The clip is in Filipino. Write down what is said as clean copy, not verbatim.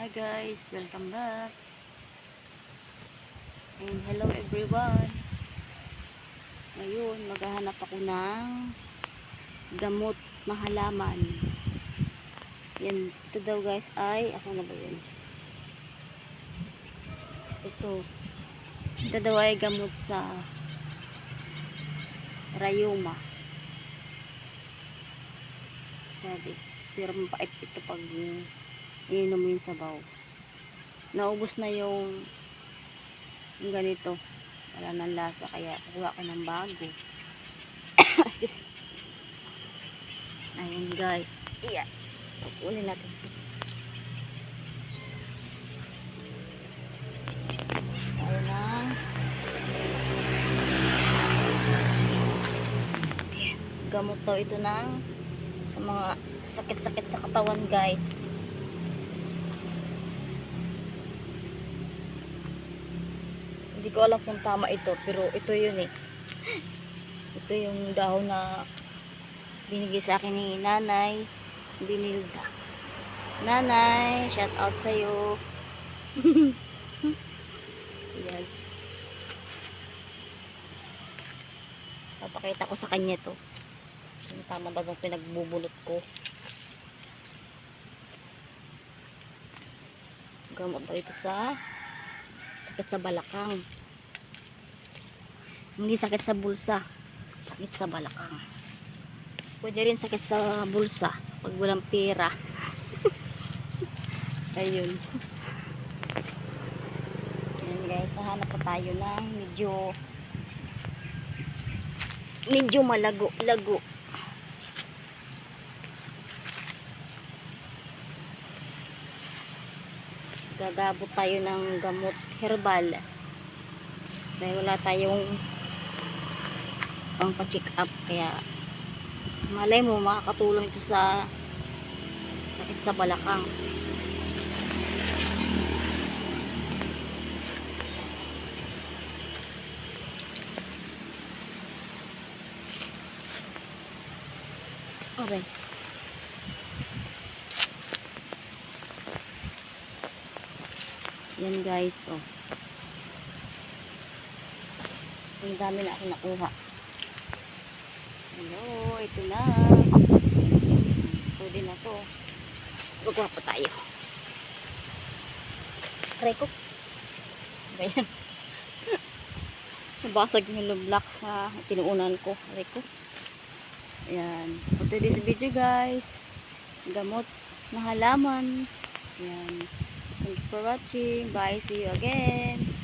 Hi guys, welcome back. And hello everyone. Ngayon, maghahanap ako ng gamot na halaman. Yan, ito daw guys ay, asan na ba yun? Ito daw ay gamot sa rayuma. Sabi, pero mapait ito pag ininom mo yung sabaw. Naubos na yung ganito. Wala nang lasa, kaya kuha ko ng bago. Ayun guys. Iya. Pagkulin natin. Ayun na. Gamot daw ito ng sa mga sakit-sakit sa katawan guys. Hindi ko alam kung tama ito, pero ito yun eh. Ito yung dahon na binigay sa akin ni nanay. Binilda. Nanay, shout out sa'yo. Yan. Papakita ko sa kanya to. Yung tama ba itong pinagbubulot ko. Gamot daw ito sa sakit sa balakang. Hindi sakit sa bulsa, sakit sa balakang. Pwede rin sakit sa bulsa pag walang pera. Ayun. Ayan guys, hanap pa tayo ng medyo malago-lago. Gagabot tayo ng gamot herbal dahil wala tayong pang pa-check up, kaya malay mo makakatulong ito sa sakit sa balakang. Okay. Yan guys, oh. Ang dami na ako nakuha. Hello, ito na. Pwede na to. Gagawa pa tayo. Try ko. Ayan. Nabasag yung lublak sa tinuunan ko. Try ko. Ayan. For today's video guys, gamot na halaman. Ayan. Thank you for watching. Bye. See you again.